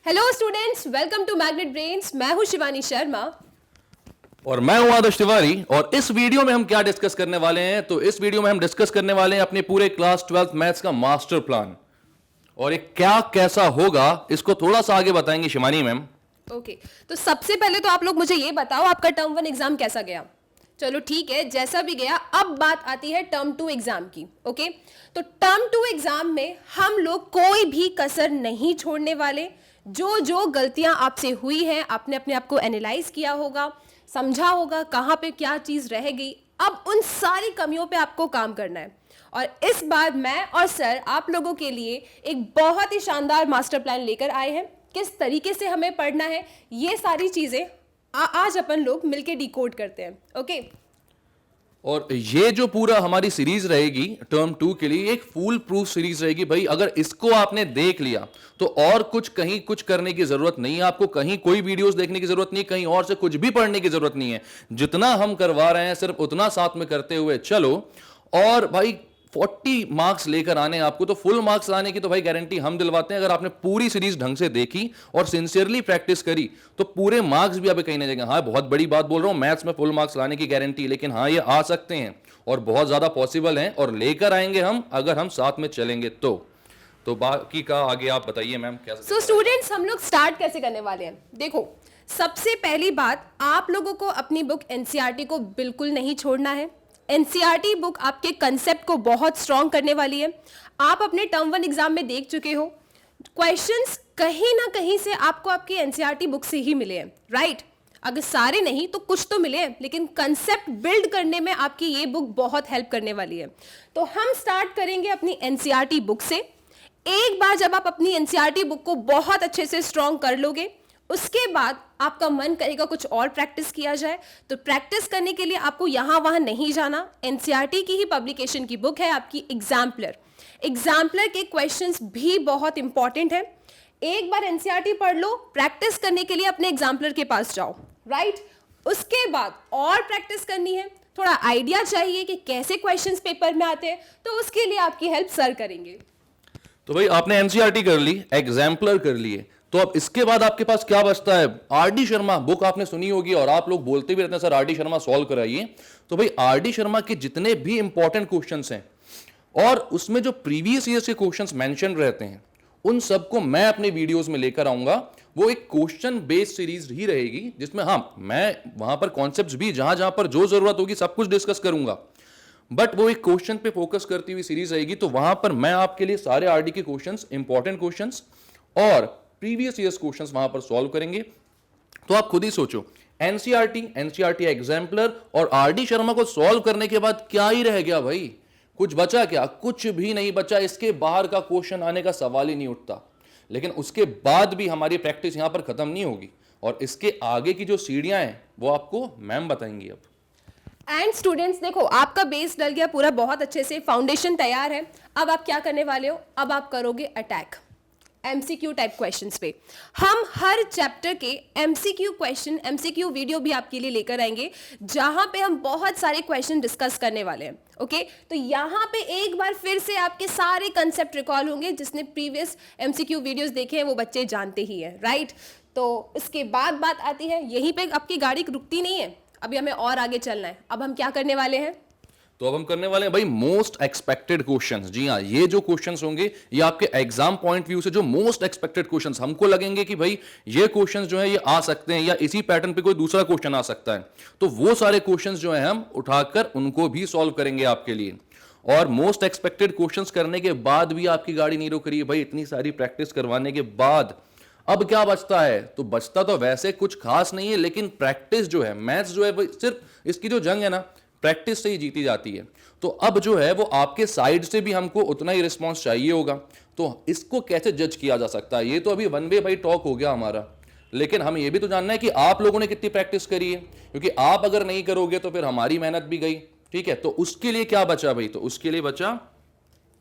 Hello students, welcome to Magnet Brains. मैं हूं शिवानी शर्मा और मैं हूं आदर्श तिवारी। और इस वीडियो में हम क्या डिस्कस करने वाले हैं, तो इस वीडियो में हम डिस्कस करने वाले हैं अपने पूरे क्लास 12th मैथ्स का मास्टर प्लान। और ये क्या कैसा होगा इसको थोड़ा सा आगे बताएंगे शिवानी मैम। ओके। तो सबसे पहले तो आप लोग मुझे ये बताओ, आपका टर्म 1 एग्जाम कैसा गया? चलो ठीक है, जैसा भी गया। अब बात आती है टर्म 2 एग्जाम की। ओके, तो टर्म 2 एग्जाम में हम लोग कोई भी कसर नहीं छोड़ने वाले। जो जो गलतियां आपसे हुई हैं, आपने अपने आप को एनालाइज किया होगा, समझा होगा कहाँ पे क्या चीज रह गई। अब उन सारी कमियों पे आपको काम करना है। और इस बार मैं और सर आप लोगों के लिए एक बहुत ही शानदार मास्टर प्लान लेकर आए हैं। किस तरीके से हमें पढ़ना है, ये सारी चीजें आज अपन लोग मिलके डिकोड करते हैं। ओके, और ये जो पूरा हमारी सीरीज रहेगी टर्म 2 के लिए एक फुल प्रूफ सीरीज रहेगी भाई। अगर इसको आपने देख लिया तो और कुछ कहीं कुछ करने की जरूरत नहीं है आपको, कहीं कोई वीडियोस देखने की जरूरत नहीं, कहीं और से कुछ भी पढ़ने की जरूरत नहीं है। जितना हम करवा रहे हैं सिर्फ उतना साथ में करते हुए चलो। और भाई 40 मार्क्स लेकर आने आपको, तो फुल मार्क्स लाने की तो भाई गारंटी हम दिलवाते हैं। अगर आपने पूरी सीरीज ढंग से देखी और सिंसियरली प्रैक्टिस करी तो पूरे मार्क्स भी अभी कहीं ना जाएंगे। हाँ, बहुत बड़ी बात बोल रहा हूं, मैथ्स में फुल मार्क्स लाने की गारंटी, लेकिन हाँ ये आ सकते हैं और बहुत ज्यादा पॉसिबल है और लेकर आएंगे हम अगर हम साथ में चलेंगे तो बाकी का आगे आप बताइए मैम क्या। सो स्टूडेंट्स, हम लोग स्टार्ट कैसे करने वाले हैं? देखो, सबसे पहली बात, आप लोगों को अपनी बुक एनसीईआरटी को बिल्कुल नहीं छोड़ना है। एनसीईआरटी बुक आपके कंसेप्ट को बहुत स्ट्रॉन्ग करने वाली है। आप अपने टर्म 1 एग्जाम में देख चुके हो, क्वेश्चंस कहीं ना कहीं से आपको आपकी एनसीईआरटी बुक से ही मिले हैं, राइट? अगर सारे नहीं तो कुछ तो मिले हैं, लेकिन कंसेप्ट बिल्ड करने में आपकी ये बुक बहुत हेल्प करने वाली है। तो हम स्टार्ट करेंगे अपनी एनसीईआरटी बुक से। एक बार जब आप अपनी एनसीईआरटी बुक को बहुत अच्छे से स्ट्रॉन्ग कर लोगे, उसके बाद आपका मन करेगा कुछ और प्रैक्टिस किया जाए। तो प्रैक्टिस करने के लिए आपको यहां वहां नहीं जाना। एनसीईआरटी की ही पब्लिकेशन की बुक है आपकी एग्जाम्पलर। एग्जाम्पलर के क्वेश्चंस भी बहुत इंपॉर्टेंट है। एक बार एनसीईआरटी पढ़ लो, प्रैक्टिस करने के लिए अपने एग्जाम्पलर के पास जाओ, राइट? उसके बाद और प्रैक्टिस करनी है, थोड़ा आइडिया चाहिए कि कैसे क्वेश्चंस पेपर में आते हैं, तो उसके लिए आपकी हेल्प सर करेंगे। तो भाई आपने एनसीईआरटी कर ली, एग्जाम्पलर कर लिए, तो अब इसके बाद आपके पास क्या बचता है? आरडी शर्मा बुक आपने सुनी होगी और आप लोग बोलते भी रहते हैं सर आरडी शर्मा सॉल्व कराइए। तो भाई आरडी शर्मा के जितने भी इंपॉर्टेंट क्वेश्चंस हैं और उसमें जो प्रीवियस ईयर के क्वेश्चंस मेंशन रहते हैं उन सबको मैं अपने वीडियोस में लेकर आऊंगा। वो एक क्वेश्चन बेस्ड सीरीज ही रहेगी जिसमें हाँ मैं वहां पर कॉन्सेप्ट्स भी जहां जहां पर जो जरूरत होगी सब कुछ डिस्कस करूंगा, बट वो एक क्वेश्चन पे फोकस करती हुई सीरीज रहेगी। तो वहां पर मैं आपके लिए सारे आरडी के क्वेश्चंस, इंपॉर्टेंट क्वेश्चंस और प्रीवियस ईयर्स क्वेश्चंस वहां पर सॉल्व करेंगे। तो आप खुद ही सोचो, एनसीईआरटी एग्जाम्पलर और आरडी शर्मा को सॉल्व करने के बाद क्या ही रह गया भाई? कुछ बचा क्या? कुछ भी नहीं बचा। इसके बाहर का क्वेश्चन आने का सवाल ही नहीं उठता। लेकिन उसके बाद भी हमारी प्रैक्टिस यहां पर खत्म नहीं होगी और इसके आगे की जो सीढ़ियां हैं वो आपको मैम बताएंगी अब। एंड स्टूडेंट्स, देखो आपका बेस डल गया पूरा, बहुत अच्छे से फाउंडेशन तैयार है। अब आप क्या करने वाले हो? अब आप करोगे अटैक एमसीक्यू टाइप क्वेश्चंस पे। हम हर चैप्टर के एमसीक्यू क्वेश्चन, एमसीक्यू वीडियो भी आपके लिए लेकर आएंगे, जहां पे हम बहुत सारे क्वेश्चन डिस्कस करने वाले हैं। ओके, तो यहां पे एक बार फिर से आपके सारे कंसेप्ट रिकॉल होंगे। जिसने प्रीवियस एमसीक्यू वीडियोस देखे हैं वो बच्चे जानते ही हैं, राइट? तो इसके बाद बात आती है, यहीं पे आपकी गाड़ी रुकती नहीं है, अभी हमें और आगे चलना है। अब हम क्या करने वाले हैं? तो अब हम करने वाले हैं भाई मोस्ट एक्सपेक्टेड क्वेश्चंस। जी हाँ, ये जो क्वेश्चंस होंगे ये आपके एग्जाम पॉइंट व्यू से जो मोस्ट एक्सपेक्टेड क्वेश्चंस हमको लगेंगे कि भाई ये क्वेश्चंस जो है ये आ सकते हैं या इसी पैटर्न पे कोई दूसरा क्वेश्चन आ सकता है, तो वो सारे क्वेश्चंस जो है हम उठाकर उनको भी सॉल्व करेंगे आपके लिए। और मोस्ट एक्सपेक्टेड क्वेश्चंस करने के बाद भी आपकी गाड़ी नहीं रुक रही है भाई, इतनी सारी प्रैक्टिस करवाने के बाद अब क्या बचता है? तो बचता तो वैसे कुछ खास नहीं है, लेकिन प्रैक्टिस जो है, मैथ्स जो है सिर्फ इसकी जो जंग है ना प्रैक्टिस से ही जीती जाती है। तो अब जो है वो आपके साइड से भी हमको उतना ही रिस्पॉन्स चाहिए होगा। तो इसको कैसे जज किया जा सकता है? ये तो अभी वन वे भाई टॉक हो गया हमारा, लेकिन हमें ये भी तो जानना है कि आप लोगों ने कितनी प्रैक्टिस करी है, क्योंकि आप अगर नहीं करोगे तो फिर हमारी मेहनत भी गई। ठीक है, तो उसके लिए क्या बचा भाई? तो उसके लिए बचा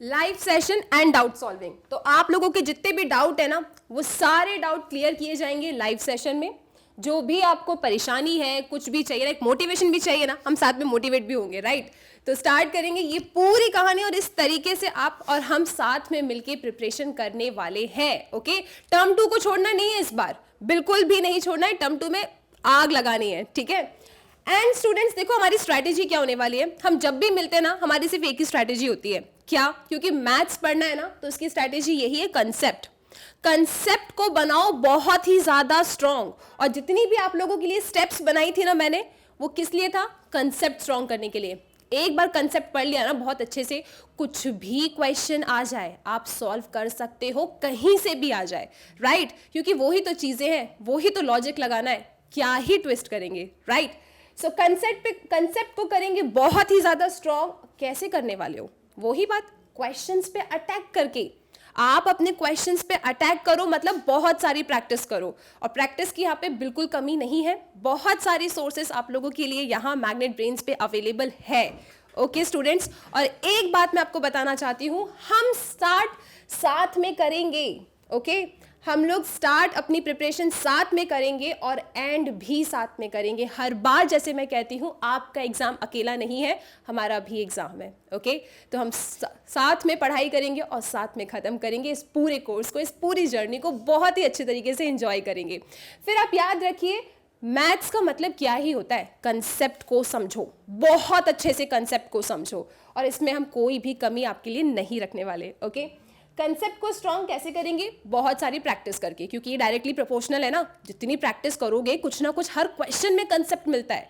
live session and doubt solving. तो आप लोगों के जितने भी डाउट है ना, वो सारे डाउट क्लियर किए जाएंगे लाइव सेशन में। जो भी आपको परेशानी है, कुछ भी चाहिए, एक मोटिवेशन भी चाहिए ना, हम साथ में मोटिवेट भी होंगे, राइट? तो स्टार्ट करेंगे ये पूरी कहानी और इस तरीके से आप और हम साथ में मिलके प्रिपरेशन करने वाले हैं। ओके, टर्म 2 को छोड़ना नहीं है इस बार, बिल्कुल भी नहीं छोड़ना है। टर्म 2 में आग लगानी है, ठीक है। एंड स्टूडेंट्स देखो हमारी स्ट्रैटेजी क्या होने वाली है। हम जब भी मिलते हैं ना, हमारी सिर्फ एक ही स्ट्रैटेजी होती है, क्या? क्योंकि मैथ्स पढ़ना है ना, तो इसकी स्ट्रैटेजी यही है, कंसेप्ट को बनाओ बहुत ही ज्यादा स्ट्रॉन्ग। और जितनी भी आप लोगों के लिए स्टेप्स बनाई थी ना मैंने, वो किस लिए था? कंसेप्ट स्ट्रॉन्ग करने के लिए। एक बार कंसेप्ट पढ़ लिया ना बहुत अच्छे से, कुछ भी क्वेश्चन आ जाए आप सॉल्व कर सकते हो, कहीं से भी आ जाए, राइट? क्योंकि वही तो चीजें हैं, वही तो लॉजिक लगाना है, क्या ही ट्विस्ट करेंगे, राइट? सो कंसेप्ट को करेंगे बहुत ही ज्यादा स्ट्रॉन्ग। कैसे करने वाले हो? वही बात, क्वेश्चंस पे अटैक करके। आप अपने क्वेश्चंस पे अटैक करो, मतलब बहुत सारी प्रैक्टिस करो। और प्रैक्टिस की यहाँ पे बिल्कुल कमी नहीं है, बहुत सारी सोर्सेस आप लोगों के लिए यहाँ मैग्नेट ब्रेन्स पे अवेलेबल है। ओके स्टूडेंट्स, और एक बात मैं आपको बताना चाहती हूँ, हम स्टार्ट साथ में करेंगे। ओके, हम लोग स्टार्ट अपनी प्रिपरेशन साथ में करेंगे और एंड भी साथ में करेंगे। हर बार जैसे मैं कहती हूँ, आपका एग्जाम अकेला नहीं है, हमारा भी एग्जाम है। ओके, तो हम साथ में पढ़ाई करेंगे और साथ में ख़त्म करेंगे इस पूरे कोर्स को, इस पूरी जर्नी को बहुत ही अच्छे तरीके से एंजॉय करेंगे। फिर आप याद रखिए, मैथ्स का मतलब क्या ही होता है? कंसेप्ट को समझो, बहुत अच्छे से कंसेप्ट को समझो, और इसमें हम कोई भी कमी आपके लिए नहीं रखने वाले। ओके, कंसेप्ट को स्ट्रॉन्ग कैसे करेंगे? बहुत सारी प्रैक्टिस करके, क्योंकि ये डायरेक्टली प्रोपोर्शनल है ना। जितनी प्रैक्टिस करोगे, कुछ ना कुछ हर क्वेश्चन में कंसेप्ट मिलता है,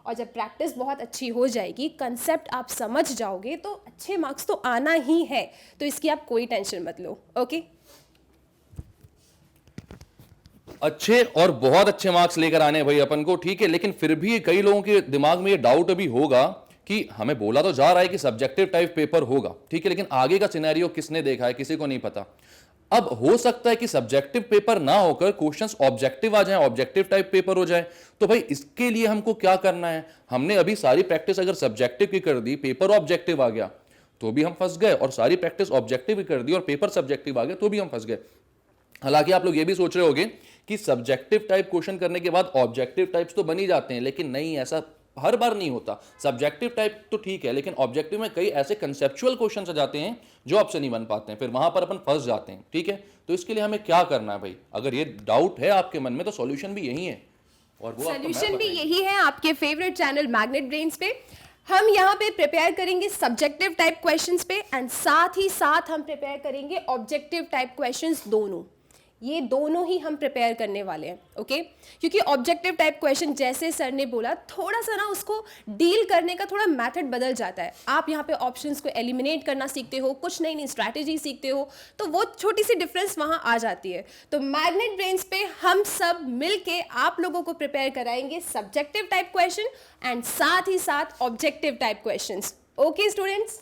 और जब प्रैक्टिस बहुत अच्छी हो जाएगी, कंसेप्ट आप समझ जाओगे, तो अच्छे मार्क्स तो आना ही है। तो इसकी आप कोई टेंशन मत लो। ओके, अच्छे और बहुत अच्छे मार्क्स लेकर आने भाई अपन को, ठीक है। लेकिन फिर भी कई लोगों के दिमाग में ये डाउट अभी होगा कि हमें बोला तो जा रहा है कि सब्जेक्टिव टाइप पेपर होगा, ठीक है, लेकिन आगे का सिनेरियो किसने देखा है? किसी को नहीं पता। अब हो सकता है कि सब्जेक्टिव पेपर ना होकर क्वेश्चंस ऑब्जेक्टिव आ जाए, ऑब्जेक्टिव टाइप पेपर हो जाए। तो भाई इसके लिए हमको क्या करना है? हमने अभी सारी प्रैक्टिस अगर सब्जेक्टिव की कर दी, पेपर ऑब्जेक्टिव आ गया तो भी हम फंस गए, और सारी प्रैक्टिस ऑब्जेक्टिव की कर दी और पेपर सब्जेक्टिव आ गया तो भी हम फंस गए। हालांकि आप लोग ये भी सोच रहे होंगे कि सब्जेक्टिव टाइप क्वेश्चन करने के बाद ऑब्जेक्टिव टाइप्स तो बन ही जाते हैं, लेकिन नहीं, ऐसा हर बार नहीं होता। सब्जेक्टिव टाइप तो ठीक है, लेकिन ऑब्जेक्टिव में कई ऐसे कंसेप्चुअल क्वेश्चन आ जाते हैं जो आपसे नहीं बन पाते हैं, फिर वहां पर अपन फंस जाते हैं, ठीक है। तो इसके लिए हमें क्या करना है भाई? अगर ये डाउट है आपके मन में, तो सॉल्यूशन भी यही है, और वो सॉल्यूशन भी यही है आपके फेवरेट चैनल मैग्नेट ब्रेन्स पे। हम यहाँ पे प्रिपेयर करेंगे सब्जेक्टिव टाइप क्वेश्चंस पे, एंड साथ ही साथ हम प्रिपेयर करेंगे ऑब्जेक्टिव टाइप क्वेश्चंस दोनों। ये दोनों ही हम प्रिपेयर करने वाले हैं। ओके, क्योंकि ऑब्जेक्टिव टाइप क्वेश्चन, जैसे सर ने बोला, थोड़ा सा ना उसको डील करने का थोड़ा मेथड बदल जाता है। आप यहाँ पे ऑप्शंस को एलिमिनेट करना सीखते हो, कुछ नई नई स्ट्रैटेजी सीखते हो, तो वो छोटी सी डिफरेंस वहाँ आ जाती है। तो मैग्नेट ब्रेन्स पे हम सब मिलके आप लोगों को प्रिपेयर कराएंगे सब्जेक्टिव टाइप क्वेश्चन एंड साथ ही साथ objective type question. Okay students,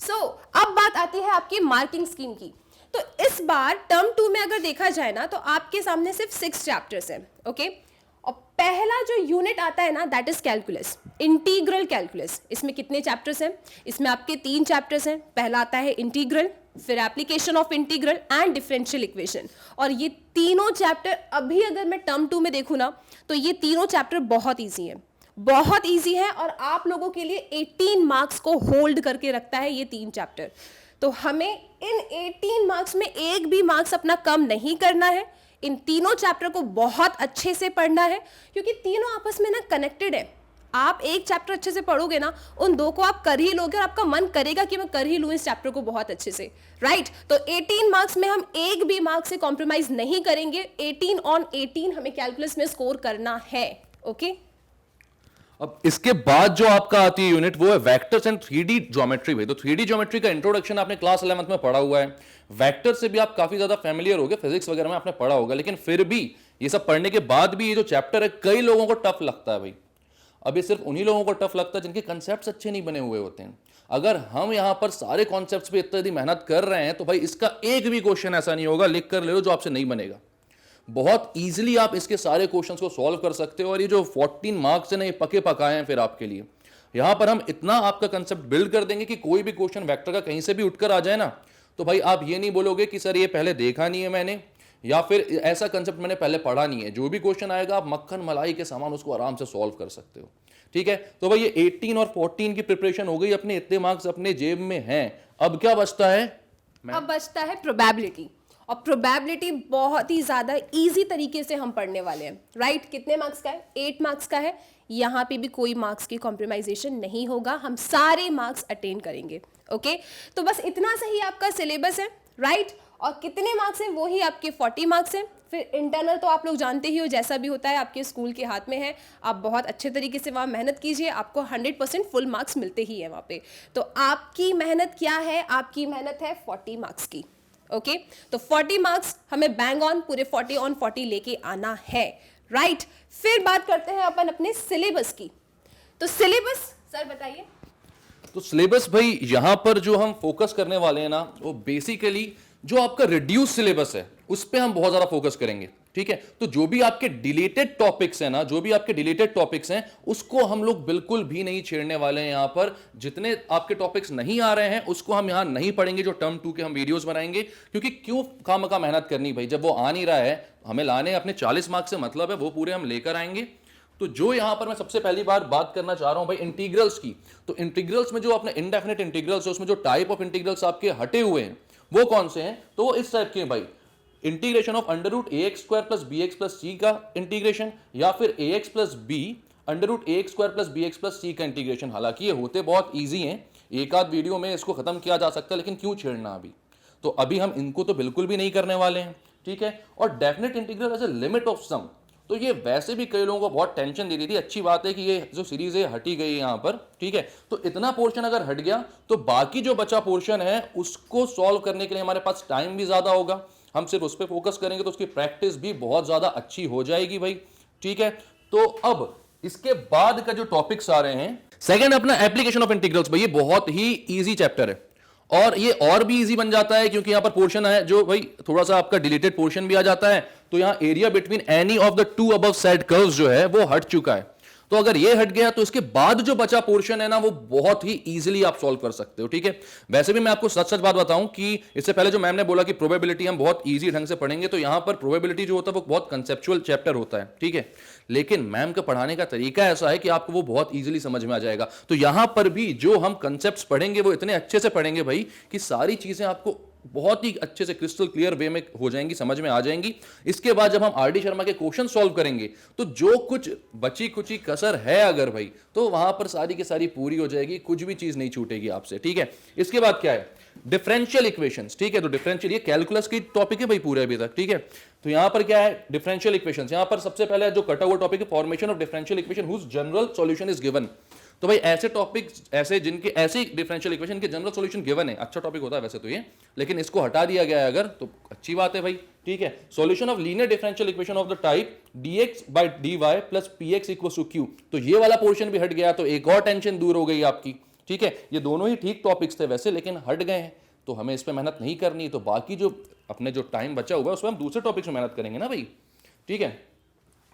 so अब बात आती है आपकी मार्किंग स्कीम की। तो इस बार टर्म 2 में अगर देखा जाए ना, तो आपके सामने सिर्फ 6 चैप्टर्स हैं। ओके, और पहला जो यूनिट आता है ना, that is calculus, integral calculus. इसमें कितने चैप्टर्स हैं? इसमें आपके 3 चैप्टर्स हैं। पहला आता है इंटीग्रल, फिर application of integral and differential equation. और ये तीनों चैप्टर अभी अगर मैं टर्म 2 में देखूँ ना, तो ये तीनों चैप्टर बहुत ईजी है, बहुत ईजी है, और आप लोगों के लिए 18 मार्क्स को होल्ड करके रखता है ये 3 चैप्टर। तो हमें इन 18 मार्क्स में एक भी मार्क्स अपना कम नहीं करना है। इन तीनों चैप्टर को बहुत अच्छे से पढ़ना है, क्योंकि तीनों आपस में ना कनेक्टेड है। आप एक चैप्टर अच्छे से पढ़ोगे ना, उन दो को आप कर ही लोगे, और आपका मन करेगा कि मैं कर ही लूँ इस चैप्टर को बहुत अच्छे से, राइट? तो 18 मार्क्स में हम एक भी मार्क्स से कॉम्प्रोमाइज नहीं करेंगे। 18 ऑन 18 हमें कैलकुलस में स्कोर करना है। ओके, अब इसके बाद जो आपका आती है यूनिट, वो है वेक्टर्स एंड 3D ज्योमेट्री। भाई तो 3D ज्योमेट्री का इंट्रोडक्शन आपने क्लास 11th में पढ़ा हुआ है। वेक्टर से भी आप काफी ज्यादा फैमिलियर हो गए, फिजिक्स वगैरह में आपने पढ़ा होगा, लेकिन फिर भी ये सब पढ़ने के बाद भी ये जो चैप्टर है कई लोगों को टफ लगता है भाई। अब ये सिर्फ उन्हीं लोगों को टफ लगता है जिनके कंसेप्ट्स अच्छे नहीं बने हुए होते हैं। अगर हम यहां पर सारे कॉन्सेप्ट्स पे इतनी मेहनत कर रहे हैं, तो भाई इसका एक भी क्वेश्चन ऐसा नहीं होगा, लिख कर ले लो, जो आपसे नहीं बनेगा। बहुत इजीली आप इसके सारे क्वेश्चंस को सॉल्व कर सकते हो, और ये जो 14 मार्क्स है ना, ये पके पकाए हैं फिर आपके लिए। यहां पर हम इतना आपका कंसेप्ट बिल्ड कर देंगे कि कोई भी क्वेश्चन वेक्टर का कहीं से भी उठकर आ जाए ना, तो भाई आप ये नहीं बोलोगे कि सर ये पहले देखा नहीं है मैंने, या फिर ऐसा कंसेप्ट मैंने पहले पढ़ा नहीं है। जो भी क्वेश्चन आएगा आप मक्खन मलाई के समान उसको आराम से सॉल्व कर सकते हो। ठीक है। तो भाई ये 18 और 14 की प्रिपरेशन हो गई, अपने इतने मार्क्स अपने जेब में हैं, अब क्या बचता है? अब बचता है प्रोबेबिलिटी, और प्रोबेबिलिटी बहुत ही ज्यादा इजी तरीके से हम पढ़ने वाले हैं, राइट? कितने मार्क्स का है? 8 मार्क्स का है। यहाँ पे भी कोई मार्क्स की कॉम्प्रोमाइजेशन नहीं होगा, हम सारे मार्क्स अटेन करेंगे। ओके, तो बस इतना सही आपका सिलेबस है, राइट? और कितने मार्क्स हैं? वो ही आपके 40 मार्क्स हैं। फिर इंटरनल तो आप लोग जानते ही हो, जैसा भी होता है आपके स्कूल के हाथ में है, आप बहुत अच्छे तरीके से वहाँ मेहनत कीजिए, आपको 100% फुल मार्क्स मिलते ही है वहाँ पे। तो आपकी मेहनत क्या है? आपकी मेहनत है 40 मार्क्स की। ओके, तो 40 मार्क्स हमें बैंग ऑन पूरे 40 ऑन 40 लेके आना है, राइट? फिर बात करते हैं अपन अपने सिलेबस की। तो सिलेबस सर बताइए। तो सिलेबस भाई यहां पर जो हम फोकस करने वाले हैं ना, वो बेसिकली जो आपका रिड्यूस सिलेबस है उस पे हम बहुत ज्यादा फोकस करेंगे, ठीक है। तो जो भी आपके डिलीटेड टॉपिक्स हैं ना, जो भी आपके डिलीटेड टॉपिक्स हैं उसको हम लोग बिल्कुल भी नहीं छेड़ने वाले हैं। यहां पर जितने आपके टॉपिक्स नहीं आ रहे हैं उसको हम यहां नहीं पढ़ेंगे, जो टर्म 2 के हम वीडियोस बनाएंगे, क्योंकि क्यों खामखा मेहनत करनी भाई, जब वो आ नहीं रहा है, हमें लाने अपने 40 मार्क्स से मतलब है, वो पूरे हम लेकर आएंगे। तो जो यहां पर मैं सबसे पहली बार बात करना चाह रहा हूं भाई इंटीग्रल्स की, तो इंटीग्रल्स में जो अपने इनडेफिनेट इंटीग्रल्स है उसमें जो टाइप ऑफ इंटीग्रल्स आपके हटे हुए हैं वो कौन से हैं? तो वो इस टाइप के हैं भाई, integration of under root a x square plus b x plus c का इंटीग्रेशन, या फिर a x plus b under root a x square plus b x plus c का इंटीग्रेशन। हालांकि ये होते बहुत ईजी हैं, एक आध वीडियो में इसको खत्म किया जा सकता है, लेकिन क्यों छेड़ना अभी? तो अभी हम इनको तो बिल्कुल भी नहीं करने वाले हैं, ठीक है। और definite integral as a limit of sum, तो ये वैसे भी कई लोगों को बहुत टेंशन दे रही थी। अच्छी बात है कि ये जो सीरीज है हटी गई है यहाँ पर, ठीक है। तो इतना पोर्शन अगर हट गया तो बाकी जो बचा पोर्शन है उसको सॉल्व करने के लिए हमारे पास टाइम भी ज्यादा होगा, हम सिर्फ उस पर फोकस करेंगे तो उसकी प्रैक्टिस भी बहुत ज्यादा अच्छी हो जाएगी भाई, ठीक है। तो अब इसके बाद का जो टॉपिक्स आ रहे हैं, सेकंड अपना एप्लीकेशन ऑफ इंटीग्रल्स, भाई ये बहुत ही ईजी चैप्टर है, और ये और भी इजी बन जाता है क्योंकि यहां पर पोर्शन है जो भाई थोड़ा सा आपका डिलीटेड पोर्शन भी आ जाता है। तो यहां area between any of the two above said curves जो है वो हट चुका है। तो अगर ये हट गया तो इसके बाद जो बचा पोर्शन है ना, वो बहुत ही इजीली आप सॉल्व कर सकते हो, ठीक है। वैसे भी मैं आपको सच सच बात बताऊं कि इससे पहले जो मैम ने बोला कि प्रोबेबिलिटी हम बहुत इजी ढंग से पढ़ेंगे, तो यहां पर प्रोबेबिलिटी जो होता है वो बहुत कंसेप्चुअल चैप्टर होता है, ठीक है। लेकिन मैम का पढ़ाने का तरीका ऐसा है कि आपको वो बहुत इजीली समझ में आ जाएगा। तो यहां पर भी जो हम कंसेप्ट्स पढ़ेंगे वो इतने अच्छे से पढ़ेंगे भाई कि सारी चीजें आपको बहुत ही अच्छे से क्रिस्टल क्लियर वे में हो जाएंगी, समझ में आ जाएंगी। इसके बाद जब हम आर डी शर्मा के क्वेश्चन सॉल्व करेंगे तो जो कुछ बची कुची कसर है अगर भाई, तो वहां पर सारी की सारी पूरी हो जाएगी, कुछ भी चीज नहीं छूटेगी आपसे, ठीक है। इसके बाद क्या है? डिफरेंशियल इक्वेशंस, ठीक है। तो डिफरेंशियल, ये कैलकुलस की टॉपिक है भाई पूरे अभी तक, ठीक है। तो यहां पर क्या है? Differential equations. यहां पर सबसे पहले जो कटा हुआ टॉपिक है formation of differential equation whose general solution is given. तो भाई ऐसे टॉपिक्स, ऐसे जिनके ऐसे डिफरेंशियल इक्वेशन के जनरल सॉल्यूशन गिवन है, अच्छा टॉपिक होता है वैसे तो ये, लेकिन इसको हटा दिया गया है अगर, तो अच्छी बात है भाई, ठीक है। Solution of linear differential equation of the type dx by dy plus px equals to q, तो ये वाला पोर्शन भी हट गया, तो एक और टेंशन दूर हो गई आपकी, ठीक है। ये दोनों ही ठीक टॉपिक्स थे वैसे, लेकिन हट गए हैं तो हमें इस पर मेहनत नहीं करनी। तो बाकी जो अपने जो टाइम बचा हुआ है उसमें हम दूसरे टॉपिक्स में मेहनत करेंगे ना भाई, ठीक है।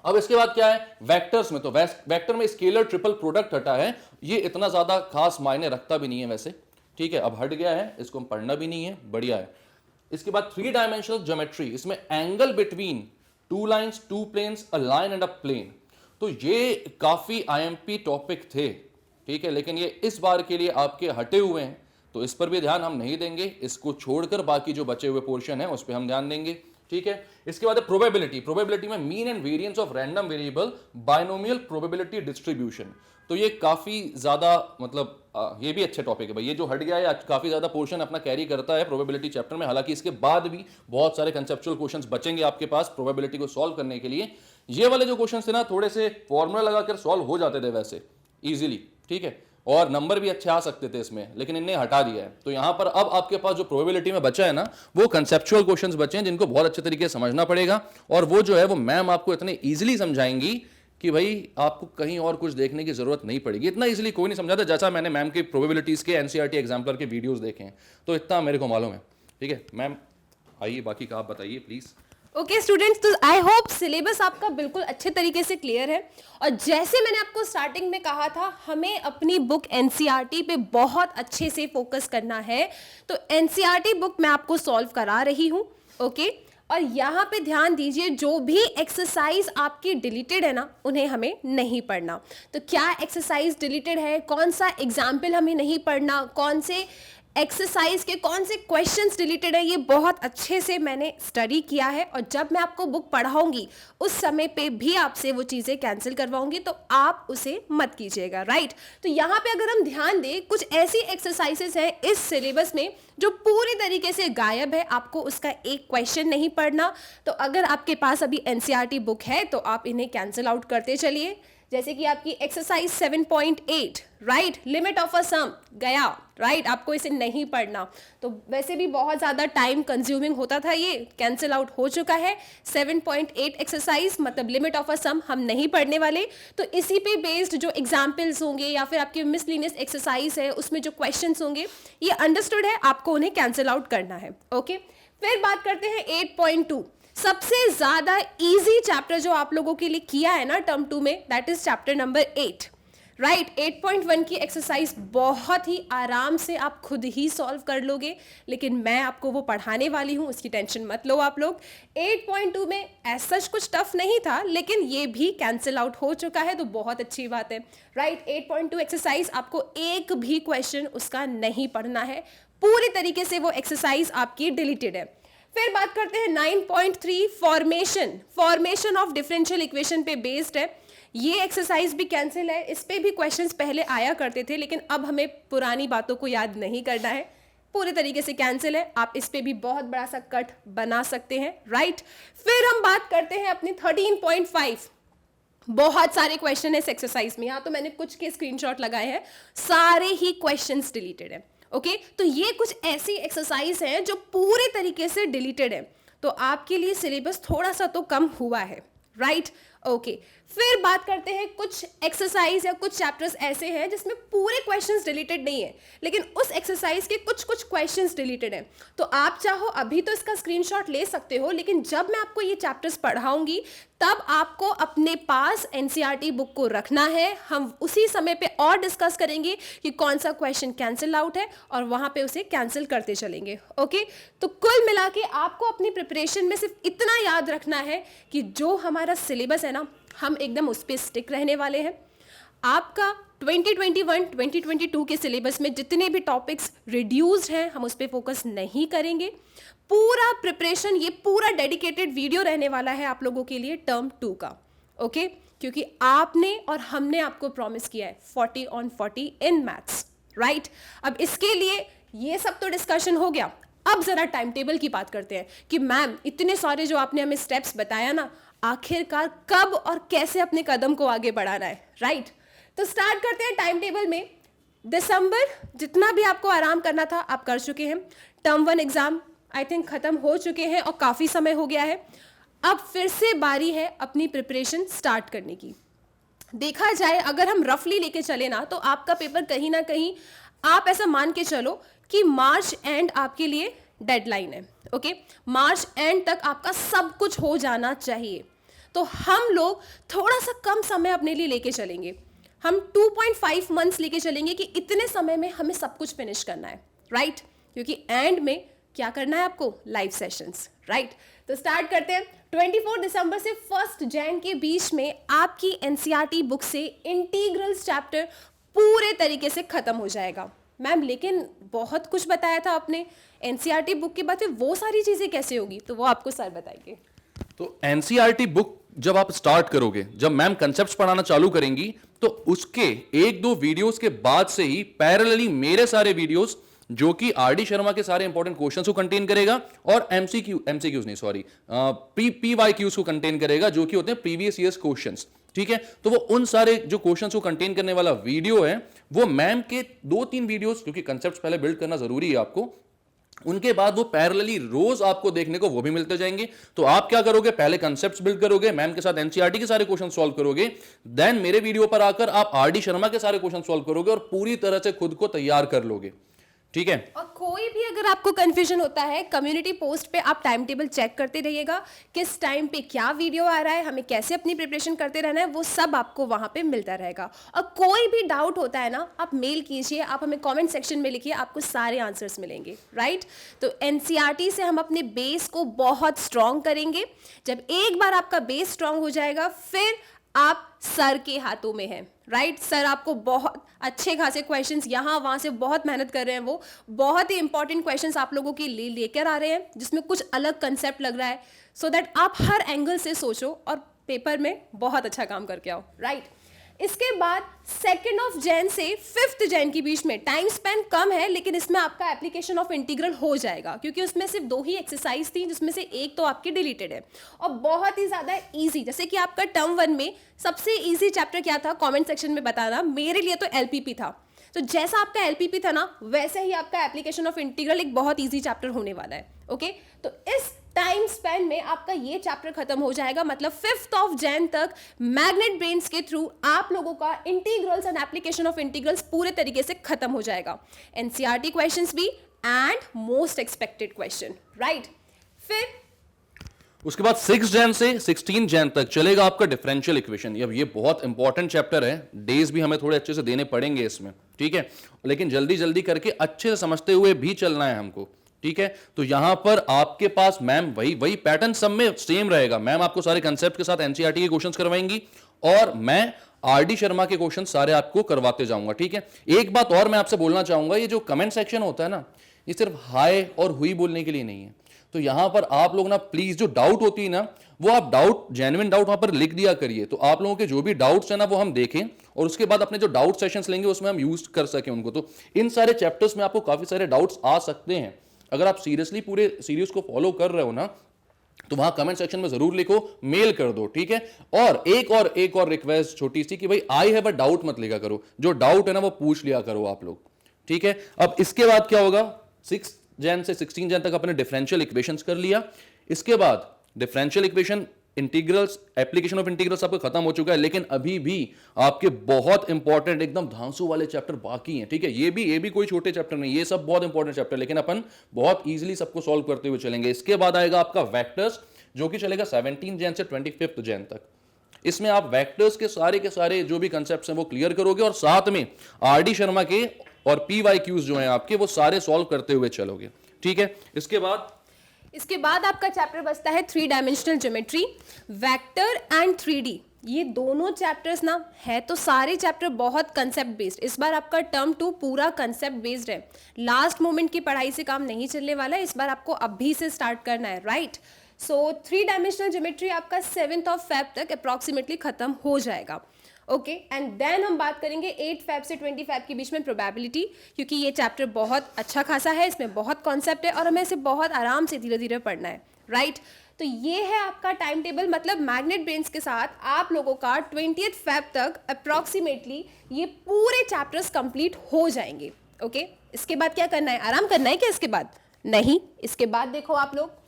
अब इसके बाद क्या है? वेक्टर्स में, तो वेक्टर में स्केलर ट्रिपल प्रोडक्ट हटा है, ये इतना ज्यादा खास मायने रखता भी नहीं है वैसे, ठीक है। अब हट गया है, इसको हम पढ़ना भी नहीं है, बढ़िया है। इसके बाद 3 डायमेंशनल ज्योमेट्री, इसमें angle between 2 lines 2 planes a line and a plane, तो ये काफी आईएमपी टॉपिक थे, ठीक है। लेकिन ये इस बार के लिए आपके हटे हुए हैं, तो इस पर भी ध्यान हम नहीं देंगे, इसको छोड़कर बाकी जो बचे हुए पोर्शन है उस पर हम ध्यान देंगे, ठीक है। इसके बाद प्रोबेबिलिटी, प्रोबेबिलिटी में mean and variance of random variable binomial probability distribution, तो ये काफी ज्यादा मतलब ये भी अच्छा टॉपिक है भाई। ये जो हट गया है काफी ज्यादा पोर्शन अपना कैरी करता है प्रोबेबिलिटी चैप्टर में। हालांकि इसके बाद भी बहुत सारे कंसेप्चुअल क्वेश्चंस बचेंगे आपके पास प्रोबेबिलिटी को सॉल्व करने के लिए। ये वाले जो क्वेश्चंस थे ना, थोड़े से फॉर्मूला लगाकर सॉल्व हो जाते थे वैसे इजीली, ठीक है, और नंबर भी अच्छे आ सकते थे इसमें, लेकिन इन्हें हटा दिया है। तो यहां पर अब आपके पास जो प्रोबेबिलिटी में बचा है ना, वो कंसेप्चुअल क्वेश्चंस बचे हैं जिनको बहुत अच्छे तरीके से समझना पड़ेगा, और वो जो है वो मैम आपको इतने इजीली समझाएंगी कि भाई आपको कहीं और कुछ देखने की जरूरत नहीं पड़ेगी। इतना इजीली कोई नहीं समझाता जैसा मैंने मैम के प्रोबेबिलिटीज के एनसीईआरटी एग्जाम्पलर के वीडियोस देखे हैं, तो इतना मेरे को मालूम है, ठीक है। मैम आइए, बाकी का आप बताइए प्लीज। ओके स्टूडेंट्स, तो आई होप सिलेबस आपका बिल्कुल अच्छे तरीके से क्लियर है। और जैसे मैंने आपको स्टार्टिंग में कहा था, हमें अपनी बुक एनसीईआरटी पे बहुत अच्छे से फोकस करना है। तो एनसीईआरटी बुक मैं आपको सॉल्व करा रही हूँ, ओके। और यहाँ पे ध्यान दीजिए, जो भी एक्सरसाइज आपकी डिलीटेड है ना, उन्हें हमें नहीं पढ़ना। तो क्या एक्सरसाइज डिलीटेड है, कौन सा एग्जाम्पल हमें नहीं पढ़ना, कौन से एक्सरसाइज के कौन से क्वेश्चंस डिलीटेड है, ये बहुत अच्छे से मैंने स्टडी किया है। और जब मैं आपको बुक पढ़ाऊंगी उस समय पे भी आपसे वो चीज़ें कैंसिल करवाऊंगी, तो आप उसे मत कीजिएगा, राइट। तो यहाँ पे अगर हम ध्यान दें, कुछ ऐसी एक्सरसाइजेस हैं इस सिलेबस में जो पूरी तरीके से गायब है, आपको उसका एक क्वेश्चन नहीं पढ़ना। तो अगर आपके पास अभी एनसीईआरटी बुक है तो आप इन्हें कैंसिल आउट करते चलिए। जैसे कि आपकी exercise 7.8, right, limit of a sum गया, राइट, आपको इसे नहीं पढ़ना। तो वैसे भी बहुत ज़्यादा टाइम कंज्यूमिंग होता था, ये कैंसिल आउट हो चुका है। 7.8 एक्सरसाइज मतलब लिमिट ऑफ अ सम हम नहीं पढ़ने वाले। तो इसी पे बेस्ड जो एग्जाम्पल्स होंगे या फिर आपके मिसलिनियस एक्सरसाइज है उसमें जो क्वेश्चंस होंगे, ये अंडरस्टूड है, आपको उन्हें कैंसिल आउट करना है। ओके, फिर बात करते हैं 8.2, सबसे ज्यादा इजी चैप्टर जो आप लोगों के लिए किया है ना टर्म 2 में, that is chapter number 8, right. 8.1 की एक्सरसाइज बहुत ही आराम से आप खुद ही सॉल्व कर लोगे, लेकिन मैं आपको वो पढ़ाने वाली हूँ, उसकी टेंशन मत लो आप लोग। 8.2 में ऐसा कुछ टफ नहीं था, लेकिन ये भी कैंसिल आउट हो चुका है, तो बहुत अच्छी बात है, राइट। 8.2 एक्सरसाइज आपको एक भी क्वेश्चन उसका नहीं पढ़ना है, पूरी तरीके से वो एक्सरसाइज आपकी डिलीटेड है। फिर बात करते हैं 9.3, फॉर्मेशन ऑफ डिफरेंशियल इक्वेशन पे बेस्ड है। ये एक्सरसाइज भी कैंसिल है, इस पे भी क्वेश्चंस पहले आया करते थे, लेकिन अब हमें पुरानी बातों को याद नहीं करना है, पूरे तरीके से कैंसिल है। आप इस पे भी बहुत बड़ा सा कट बना सकते हैं, राइट। फिर हम बात करते हैं अपनी 13.5, बहुत सारे क्वेश्चन है इस एक्सरसाइज में, यहाँ तो मैंने कुछ के स्क्रीनशॉट लगाए हैं, सारे ही क्वेश्चंस डिलीटेड है। ओके, तो ये कुछ ऐसी एक्सरसाइज हैं जो पूरे तरीके से डिलीटेड है, तो आपके लिए सिलेबस थोड़ा सा तो कम हुआ है, राइट। ओके, फिर बात करते हैं कुछ एक्सरसाइज या कुछ चैप्टर्स ऐसे हैं जिसमें पूरे क्वेश्चंस डिलीटेड नहीं है, लेकिन उस एक्सरसाइज के कुछ कुछ क्वेश्चंस डिलीटेड हैं। तो आप चाहो अभी तो इसका स्क्रीनशॉट ले सकते हो, लेकिन जब मैं आपको ये चैप्टर्स पढ़ाऊंगी तब आपको अपने पास एनसीईआरटी बुक को रखना है। हम उसी समय पे और डिस्कस करेंगे कि कौन सा क्वेश्चन कैंसिल आउट है और वहां पे उसे कैंसिल करते चलेंगे। ओके, तो कुल मिला के आपको अपनी प्रिपरेशन में सिर्फ इतना याद रखना है कि जो हमारा सिलेबस है ना, हम एकदम उस पर स्टिक रहने वाले हैं। आपका 2021-2022 के सिलेबस में जितने भी टॉपिक्स रिड्यूस्ड हैं, हम उस पर फोकस नहीं करेंगे। पूरा प्रिपरेशन, ये पूरा डेडिकेटेड वीडियो रहने वाला है आप लोगों के लिए टर्म 2 का, ओके, क्योंकि आपने और हमने आपको प्रॉमिस किया है 40 on 40 इन मैथ्स, राइट। अब इसके लिए ये सब तो डिस्कशन हो गया, अब जरा टाइम टेबल की बात करते हैं कि मैम इतने सारे जो आपने हमें स्टेप्स बताया ना, आखिरकार कब और कैसे अपने कदम को आगे बढ़ाना है, राइट। तो स्टार्ट करते हैं टाइम टेबल में। दिसंबर जितना भी आपको आराम करना था आप कर चुके हैं। टर्म 1 एग्जाम आई थिंक खत्म हो चुके हैं और काफी समय हो गया है। अब फिर से बारी है अपनी प्रिपरेशन स्टार्ट करने की। देखा जाए अगर हम रफली लेके चले ना, तो आपका पेपर कहीं ना कहीं आप ऐसा मान के चलो कि मार्च एंड आपके लिए डेडलाइन है, ओके। मार्च एंड तक आपका सब कुछ हो जाना चाहिए। तो हम लोग थोड़ा सा कम समय अपने लिए लेके चलेंगे, हम 2.5 मंथ्स लेके चलेंगे कि इतने समय में हमें सब कुछ फिनिश करना है, राइट। क्योंकि एंड में क्या करना है आपको, लाइव सेशंस, राइट। तो स्टार्ट करते हैं। 24 दिसंबर से 1 जनवरी के बीच में आपकी एनसीईआरटी बुक से इंटीग्रल्स चैप्टर पूरे तरीके से खत्म हो जाएगा। मैम लेकिन बहुत कुछ बताया था आपने, एनसीईआरटी बुक के बाद वो सारी चीजें कैसे होगी, तो वो आपको सर बताएंगे। तो एनसीईआरटी बुक जब आप स्टार्ट करोगे, जब मैम कंसेप्ट्स पढ़ाना चालू करेंगी, तो उसके 1-2 वीडियोस के बाद से ही पैरेलली मेरे सारे वीडियोस जो कि आरडी शर्मा के सारे इंपॉर्टेंट क्वेश्चंस को कंटेन करेगा और एमसीक्यूज नहीं सॉरी पीवाईक्यूज को कंटेन करेगा, जो कि होते हैं प्रीवियस ईयर्स क्वेश्चंस, ठीक है। तो वो उन सारे जो क्वेश्चंस को कंटेन करने वाला वीडियो है, वो मैम के 2-3 वीडियोस, क्योंकि कंसेप्ट्स पहले बिल्ड करना जरूरी है आपको, उनके बाद वो पैरेलली रोज आपको देखने को वो भी मिलते जाएंगे। तो आप क्या करोगे, पहले कंसेप्ट्स बिल्ड करोगे, मैम के साथ एनसीईआरटी के सारे क्वेश्चन सॉल्व करोगे, देन मेरे वीडियो पर आकर आप आरडी शर्मा के सारे क्वेश्चन सॉल्व करोगे और पूरी तरह से खुद को तैयार कर लोगे, ठीक है। और कोई भी अगर आपको कंफ्यूजन होता है, कम्युनिटी पोस्ट पे आप टाइम टेबल चेक करते रहिएगा, किस टाइम पे क्या वीडियो आ रहा है, हमें कैसे अपनी प्रिपरेशन करते रहना है, वो सब आपको वहां पे मिलता रहेगा। और कोई भी डाउट होता है ना, आप मेल कीजिए, आप हमें कमेंट सेक्शन में लिखिए, आपको सारे आंसर्स मिलेंगे, राइट। तो एनसीईआरटी से हम अपने बेस को बहुत स्ट्रांग करेंगे। जब एक बार आपका बेस स्ट्रांग हो जाएगा, फिर आप सर के हाथों में हैं, राइट। सर आपको बहुत अच्छे खासे क्वेश्चंस यहाँ वहाँ से बहुत मेहनत कर रहे हैं, वो बहुत ही इंपॉर्टेंट क्वेश्चंस आप लोगों के लिए लेकर आ रहे हैं, जिसमें कुछ अलग कंसेप्ट लग रहा है, सो दैट आप हर एंगल से सोचो और पेपर में बहुत अच्छा काम करके आओ, राइट। इसके बाद 2 जैन से 5 जैन के बीच में टाइम स्पेन कम है, लेकिन इसमें आपका एप्लीकेशन ऑफ इंटीग्रल हो जाएगा, क्योंकि उसमें सिर्फ 2 ही एक्सरसाइज थी, जिसमें से एक तो आपकी डिलीटेड है और बहुत ही ज्यादा इजी। जैसे कि आपका टर्म 1 में सबसे इजी चैप्टर क्या था, कमेंट सेक्शन में बताना। मेरे लिए तो एलपीपी था। तो जैसा आपका एलपीपी था ना, वैसे ही आपका एप्लीकेशन ऑफ इंटीग्रल एक बहुत इजी चैप्टर होने वाला है। ओके, तो इस टाइम स्पेन में आपका ये चैप्टर खत्म हो जाएगा, मतलब 5 जैन तक मैग्नेट ब्रेन्स के थ्रू आप लोगों का integrals and application of integrals पूरे तरीके से खत्म हो जाएगा। एनसीईआरटी क्वेश्चंस भी and most expected question, right. फिर उसके बाद 6 जैन से 16 जैन तक चलेगा आपका डिफरेंशियल इक्वेशन। अब ये बहुत इंपॉर्टेंट चैप्टर है, डेज भी हमें थोड़े अच्छे से देने पड़ेंगे इसमें, ठीक है, लेकिन जल्दी जल्दी करके अच्छे से समझते हुए भी चलना है हमको, ठीक है। तो यहां पर आपके पास मैम वही पैटर्न सब में सेम रहेगा। मैम आपको सारे कंसेप्ट के साथ एनसीईआरटी के क्वेश्चंस करवाएंगी और मैं आरडी शर्मा के क्वेश्चन सारे आपको करवाते जाऊंगा, ठीक है। एक बात और मैं आपसे बोलना चाहूंगा, ये जो कमेंट सेक्शन होता है ना, ये सिर्फ हाय और हुई बोलने के लिए नहीं है। तो यहां पर आप लोग ना प्लीज जो डाउट होती है ना, वो आप डाउट, जेन्युइन डाउट वहां पर लिख दिया करिए, तो आप लोगों के जो भी डाउट्स है ना वो हम देखें और उसके बाद अपने जो डाउट सेशंस लेंगे उसमें हम यूज कर सकें उनको। तो इन सारे चैप्टर्स में आपको काफी सारे डाउट्स आ सकते हैं। अगर आप सीरियसली पूरे सीरीज को फॉलो कर रहे हो ना, तो वहां कमेंट सेक्शन में जरूर लिखो, मेल कर दो, ठीक है। और एक और रिक्वेस्ट छोटी सी कि भाई आई हैव अ डाउट मत लिखा करो, जो डाउट है ना वो पूछ लिया करो आप लोग, ठीक है। अब इसके बाद क्या होगा, 6 जैन से 16 जैन तक अपने डिफरेंशियल इक्वेशंस कर लिया। इसके बाद differential equation, integrals, application of integrals आपका खत्म हो चुका है, लेकिन अभी भी आपके बहुत इंपॉर्टेंट एकदम धांसू वाले चैप्टर बाकी हैं, ठीक है। ये भी कोई छोटे चैप्टर नहीं, ये सब बहुत इंपॉर्टेंट चैप्टर, लेकिन अपन बहुत इजीली सबको सॉल्व करते हुए चलेंगे। इसके बाद आएगा आपका वेक्टर्स, जो कि चलेगा 17 जैन से 25 जैन तक। इसमें आप वेक्टर्स के सारे जो भी कंसेप्ट्स हैं वो क्लियर करोगे और साथ में आरडी शर्मा के और पीवाईक्यूज जो हैं आपके वो सारे सॉल्व करते हुए चलोगे, ठीक है। इसके बाद आपका चैप्टर बचता है 3 dimensional geometry, vector and 3D। ये दोनों चैप्टर्स ना है तो सारे चैप्टर बहुत कंसेप्ट बेस्ड। इस बार आपका टर्म 2 पूरा कंसेप्ट बेस्ड है, लास्ट मोमेंट की पढ़ाई से काम नहीं चलने वाला है, इस बार आपको अभी से स्टार्ट करना है, राइट। सो 3 डायमेंशनल ज्योमेट्री आपका 7 फेब तक अप्रॉक्सीमेटली खत्म हो जाएगा, ओके। एंड देन हम बात करेंगे 8 फेब से 20 फेब के बीच में प्रोबेबिलिटी, क्योंकि ये चैप्टर बहुत अच्छा खासा है, इसमें बहुत कॉन्सेप्ट है और हमें इसे बहुत आराम से धीरे धीरे पढ़ना है, राइट। तो ये है आपका टाइम टेबल, मतलब मैग्नेट ब्रेन्स के साथ आप लोगों का 20 फेब तक अप्रॉक्सीमेटली ये पूरे चैप्टर्स कंप्लीट हो जाएंगे, ओके। इसके बाद क्या करना है, आराम करना है क्या इसके बाद? नहीं, इसके बाद देखो आप लोग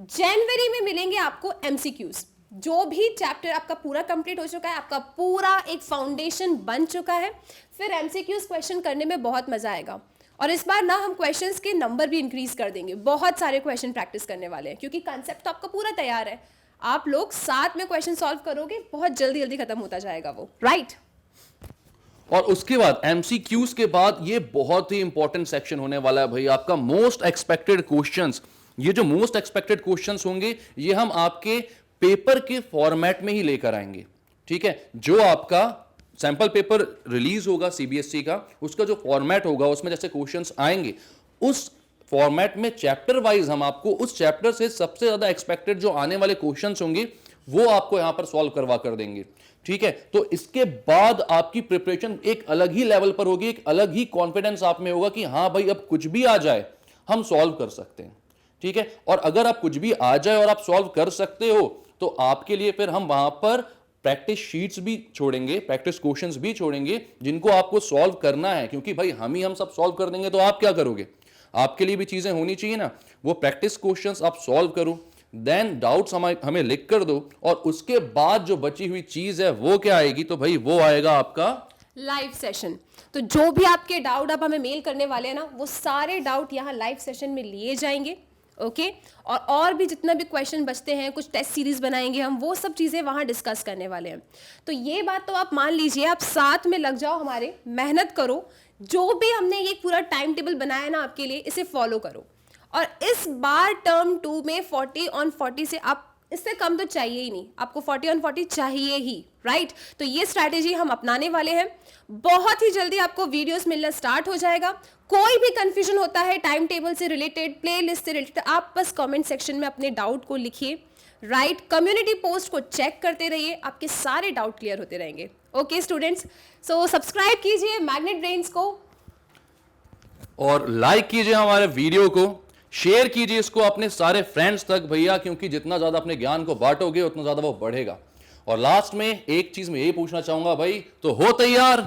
जनवरी में मिलेंगे आपको एमसीक्यूज। जो भी चैप्टर आपका पूरा कंप्लीट हो चुका है, आपका पूरा एक फाउंडेशन बन चुका है, फिर एमसीक्यूज क्वेश्चन करने में बहुत मजा आएगा। और इस बार ना हम क्वेश्चंस के नंबर भी इंक्रीज कर देंगे, बहुत सारे क्वेश्चन प्रैक्टिस करने वाले हैं, क्योंकि कंसेप्ट तो आपका पूरा तैयार है। आप लोग साथ में क्वेश्चन सॉल्व करोगे, बहुत जल्दी जल्दी खत्म होता जाएगा वो, राइट। और उसके बाद एमसीक्यूज के बाद ये बहुत ही इंपॉर्टेंट सेक्शन होने वाला है भाई, आपका मोस्ट एक्सपेक्टेड क्वेश्चंस। ये जो मोस्ट एक्सपेक्टेड क्वेश्चंस होंगे ये हम आपके पेपर के फॉर्मेट में ही लेकर आएंगे, ठीक है। जो आपका सैंपल पेपर रिलीज होगा सीबीएसई का, उसका जो फॉर्मेट होगा उसमें जैसे क्वेश्चंस आएंगे, उस फॉर्मेट में चैप्टर वाइज हम आपको उस चैप्टर से सबसे ज्यादा एक्सपेक्टेड जो आने वाले क्वेश्चंस होंगे वो आपको यहां पर सॉल्व करवा कर देंगे, ठीक है। तो इसके बाद आपकी प्रिपरेशन एक अलग ही लेवल पर होगी, एक अलग ही कॉन्फिडेंस आप में होगा कि हां भाई अब कुछ भी आ जाए हम सॉल्व कर सकते हैं, ठीक है। और अगर आप कुछ भी आ जाए और आप सॉल्व कर सकते हो तो आपके लिए फिर हम वहां पर प्रैक्टिस शीट्स भी छोड़ेंगे, प्रैक्टिस क्वेश्चंस भी छोड़ेंगे जिनको आपको सॉल्व करना है, क्योंकि भाई हम सब सॉल्व कर देंगे तो आप क्या करोगे, आपके लिए भी चीजें होनी चाहिए ना। वो प्रैक्टिस क्वेश्चंस आप सॉल्व करो, देन डाउट्स हमें लिख कर दो और उसके बाद जो बची हुई चीज है वो क्या आएगी, तो भाई वो आएगा आपका लाइव सेशन। तो जो भी आपके डाउट आप हमें मेल करने वाले हैं ना, वो सारे डाउट यहाँ लाइव सेशन में लिए जाएंगे। ओके और भी जितना भी क्वेश्चन बचते हैं, कुछ टेस्ट सीरीज बनाएंगे हम, वो सब चीज़ें वहाँ डिस्कस करने वाले हैं। तो ये बात तो आप मान लीजिए, आप साथ में लग जाओ हमारे, मेहनत करो, जो भी हमने ये पूरा टाइम टेबल बनाया ना आपके लिए, इसे फॉलो करो। और इस बार टर्म 2 में 40 ऑन 40 से आप, इससे कम तो चाहिए ही नहीं, आपको 40 ऑन 40 चाहिए ही, राइट। तो ये स्ट्रैटेजी हम अपनाने वाले हैं। बहुत ही जल्दी आपको वीडियोस मिलना स्टार्ट हो जाएगा। कोई भी कंफ्यूजन होता है टाइम टेबल से रिलेटेड, प्लेलिस्ट से रिलेटेड, आप बस कमेंट सेक्शन में अपने डाउट को लिखिए, राइट। कम्युनिटी पोस्ट को चेक करते रहिए, आपके सारे डाउट क्लियर होते रहेंगे। ओके स्टूडेंट्स, सो सब्सक्राइब कीजिए मैग्नेट ब्रेन्स को, और लाइक कीजिए हमारे वीडियो को, शेयर कीजिए इसको अपने सारे फ्रेंड्स तक भैया, क्योंकि जितना ज्यादा अपने ज्ञान को बांटोगे उतना ज्यादा वो बढ़ेगा। और लास्ट में एक चीज मैं यही पूछना चाहूंगा भाई, तो हो तैयार,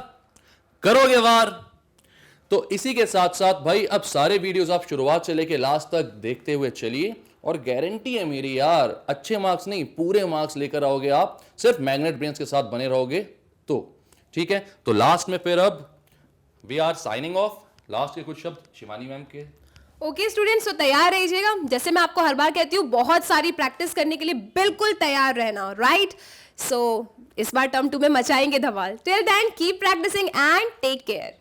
करोगे वार। तो इसी के साथ साथ भाई अब सारे वीडियोस आप शुरुआत से लेके लास्ट तक देखते हुए चलिए, और गारंटी है मेरी यार, अच्छे मार्क्स नहीं पूरे मार्क्स लेकर आओगे आप, सिर्फ मैग्नेट ब्रेन्स के साथ बने रहोगे तो। ठीक है, तो लास्ट में फिर अब we are signing off. Last के कुछ शब्द शिवानी मैम के। ओके स्टूडेंट्स, तो तैयार रहिएगा। जैसे मैं आपको हर बार कहती हूँ, बहुत सारी प्रैक्टिस करने के लिए बिल्कुल तैयार रहना, राइट। सो इस बार टर्म 2 में मचाएंगे धमाल। Till then keep practising and take care.